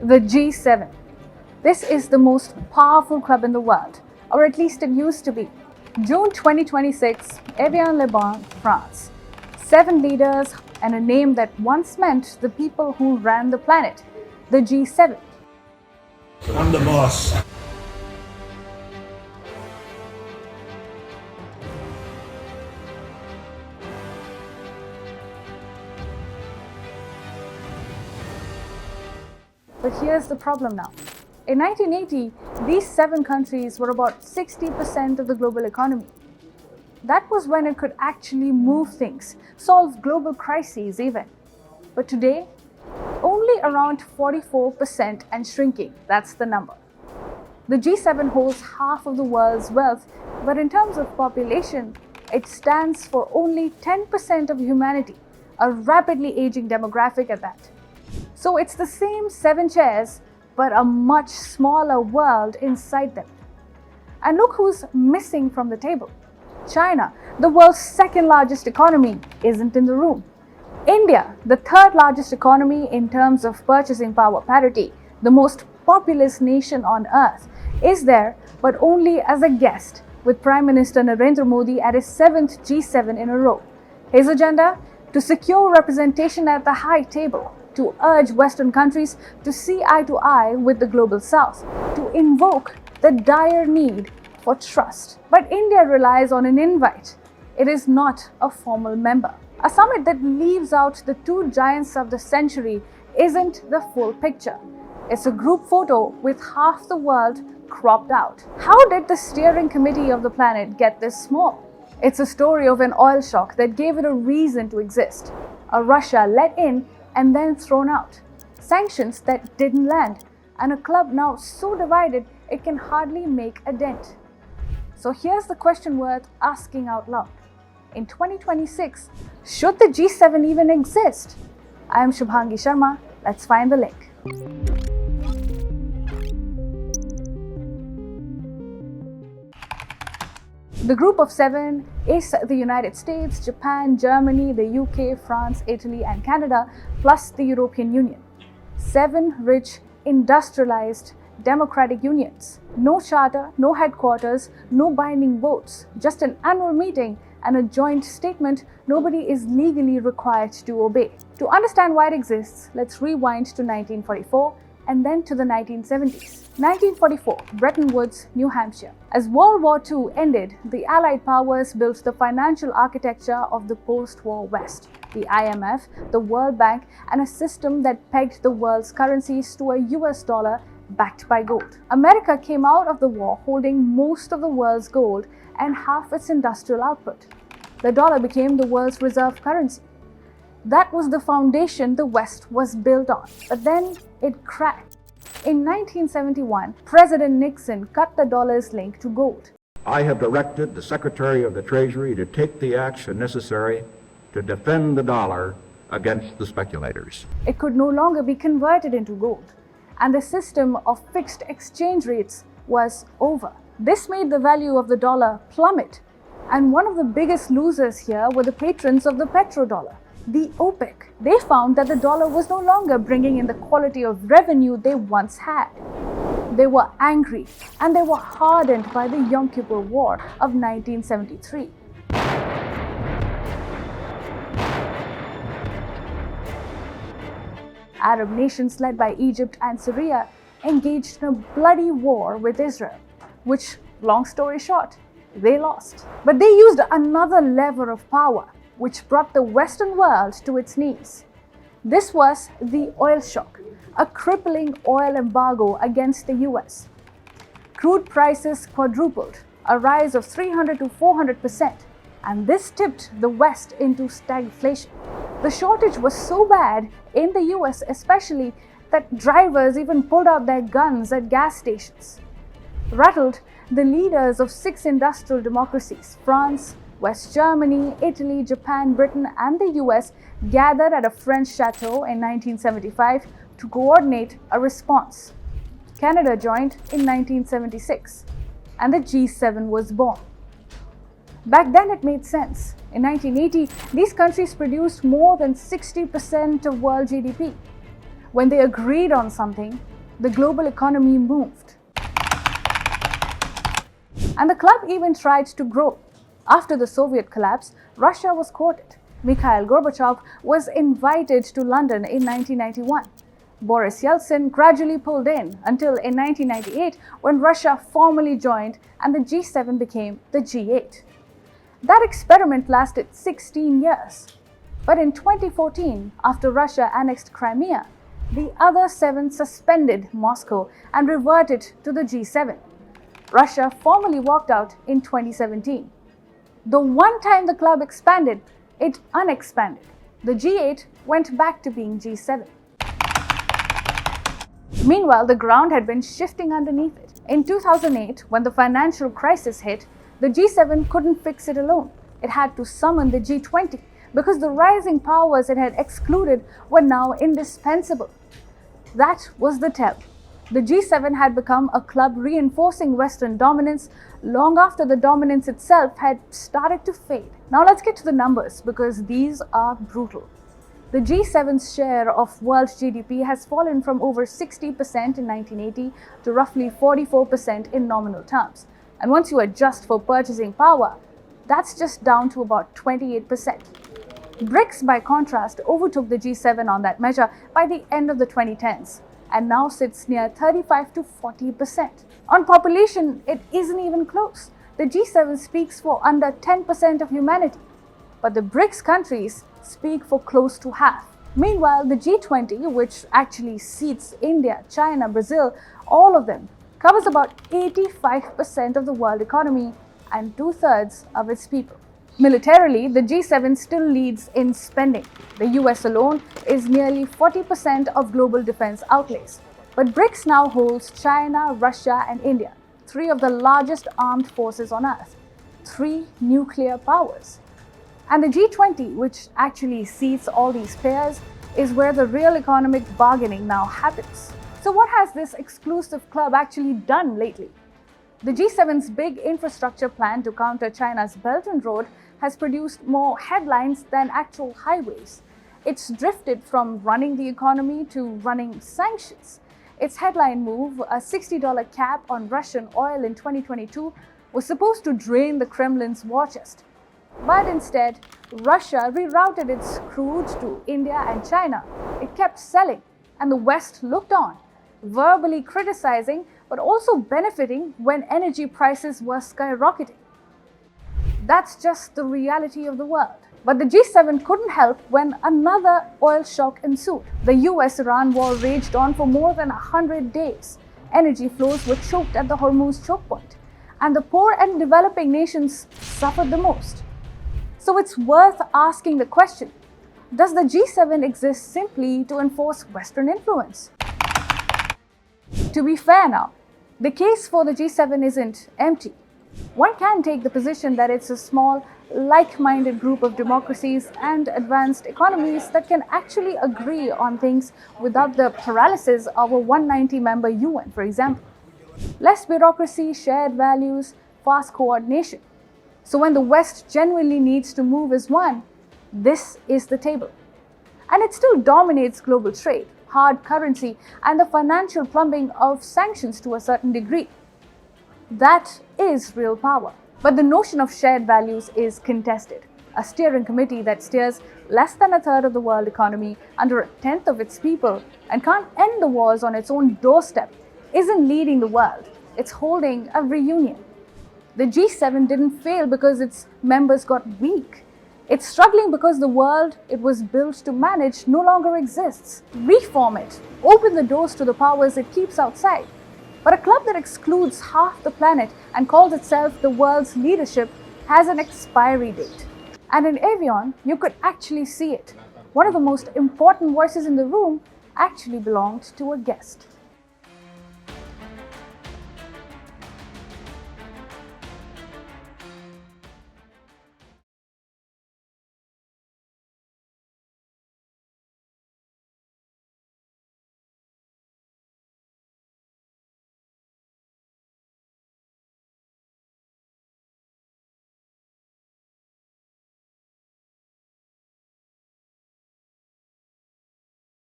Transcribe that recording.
The G7. This is the most powerful club in the world, or at least it used to be. June 2026, Evian-les-Bains, France. 7 leaders and a name that once meant the people who ran the planet, the G7. I'm the boss. But here's the problem now. In 1980, these 7 countries were about 60% of the global economy. That was when it could actually move things, solve global crises even. But today, only around 44% and shrinking, that's the number. The G7 holds half of the world's wealth, but in terms of population, it stands for only 10% of humanity, a rapidly aging demographic at that. So it's the same 7 chairs, but a much smaller world inside them. And look who's missing from the table. China, the world's 2nd largest economy, isn't in the room. India, the 3rd largest economy in terms of purchasing power parity, the most populous nation on earth, is there, but only as a guest, with Prime Minister Narendra Modi at his 7th G7 in a row. His agenda? To secure representation at the high table, to urge Western countries to see eye to eye with the global South, to invoke the dire need for trust. But India relies on an invite. It is not a formal member. A summit that leaves out the 2 giants of the century isn't the full picture. It's a group photo with half the world cropped out. How did the steering committee of the planet get this small? It's a story of an oil shock that gave it a reason to exist. A Russia let in and then thrown out. Sanctions that didn't land, and a club now so divided it can hardly make a dent. So here's the question worth asking out loud. In 2026, should the G7 even exist? I am Shubhangi Sharma. Let's find the link. The group of 7 is the United States, Japan, Germany, the UK, France, Italy, and Canada, plus the European Union. 7 rich, industrialized, democratic unions. No charter, no headquarters, no binding votes, just an annual meeting and a joint statement nobody is legally required to obey. To understand why it exists, let's rewind to 1944 and then to the 1970s. 1944, Bretton Woods, New Hampshire. As World War II ended, the Allied powers built the financial architecture of the post-war West, the IMF, the World Bank, and a system that pegged the world's currencies to a US dollar backed by gold. America came out of the war holding most of the world's gold and half its industrial output. The dollar became the world's reserve currency. That was the foundation the West was built on, but then it cracked. In 1971, President Nixon cut the dollar's link to gold. I have directed the Secretary of the Treasury to take the action necessary to defend the dollar against the speculators. It could no longer be converted into gold, and the system of fixed exchange rates was over. This made the value of the dollar plummet, and one of the biggest losers here were the patrons of the petrodollar, the OPEC. They found that the dollar was no longer bringing in the quality of revenue they once had. They were angry, and they were hardened by the Yom Kippur War of 1973. Arab nations led by Egypt and Syria engaged in a bloody war with Israel, which, long story short, they lost. But they used another lever of power, which brought the Western world to its knees. This was the oil shock, a crippling oil embargo against the US. Crude prices quadrupled, a rise of 300 to 400%, and this tipped the West into stagflation. The shortage was so bad, in the US especially, that drivers even pulled out their guns at gas stations. Rattled, the leaders of 6 industrial democracies, France, West Germany, Italy, Japan, Britain, and the US, gathered at a French chateau in 1975 to coordinate a response. Canada joined in 1976, and the G7 was born. Back then it made sense. In 1980, these countries produced more than 60% of world GDP. When they agreed on something, the global economy moved. And the club even tried to grow. After the Soviet collapse, Russia was courted. Mikhail Gorbachev was invited to London in 1991. Boris Yeltsin gradually pulled in until in 1998 when Russia formally joined and the G7 became the G8. That experiment lasted 16 years. But in 2014, after Russia annexed Crimea, the other 7 suspended Moscow and reverted to the G7. Russia formally walked out in 2017. The one time the club expanded, it unexpanded. The G8 went back to being G7. Meanwhile, the ground had been shifting underneath it. In 2008, when the financial crisis hit, the G7 couldn't fix it alone. It had to summon the G20 because the rising powers it had excluded were now indispensable. That was the tell. The G7 had become a club reinforcing Western dominance long after the dominance itself had started to fade. Now let's get to the numbers because these are brutal. The G7's share of world GDP has fallen from over 60% in 1980 to roughly 44% in nominal terms. And once you adjust for purchasing power, that's just down to about 28%. BRICS, by contrast, overtook the G7 on that measure by the end of the 2010s and now sits near 35 to 40%. On population, it isn't even close. The G7 speaks for under 10% of humanity, but the BRICS countries speak for close to half. Meanwhile, the G20, which actually seats India, China, Brazil, all of them, covers about 85% of the world economy and 2/3 of its people. Militarily, the G7 still leads in spending. The US alone is nearly 40% of global defense outlays. But BRICS now holds China, Russia, and India, 3 of the largest armed forces on earth, 3 nuclear powers. And the G20, which actually seats all these pairs, is where the real economic bargaining now happens. So what has this exclusive club actually done lately? The G7's big infrastructure plan to counter China's Belt and Road has produced more headlines than actual highways. It's drifted from running the economy to running sanctions. Its headline move, a $60 cap on Russian oil in 2022, was supposed to drain the Kremlin's war chest. But instead, Russia rerouted its crude to India and China. It kept selling, and the West looked on, verbally criticizing but also benefiting when energy prices were skyrocketing. That's just the reality of the world. But the G7 couldn't help when another oil shock ensued. The US-Iran war raged on for more than 100 days. Energy flows were choked at the Hormuz choke point, and the poor and developing nations suffered the most. So it's worth asking the question, does the G7 exist simply to enforce Western influence? To be fair now, the case for the G7 isn't empty. One can take the position that it's a small, like-minded group of democracies and advanced economies that can actually agree on things without the paralysis of a 190-member UN, for example. Less bureaucracy, shared values, fast coordination. So when the West genuinely needs to move as one, this is the table. And it still dominates global trade, hard currency, and the financial plumbing of sanctions to a certain degree. That is real power. But the notion of shared values is contested. A steering committee that steers less than 1/3 of the world economy under 1/10 of its people and can't end the wars on its own doorstep isn't leading the world. It's holding a reunion. The G7 didn't fail because its members got weak. It's struggling because the world it was built to manage no longer exists. Reform it. Open the doors to the powers it keeps outside. But a club that excludes half the planet and calls itself the world's leadership has an expiry date. And in Evian, you could actually see it. One of the most important voices in the room actually belonged to a guest.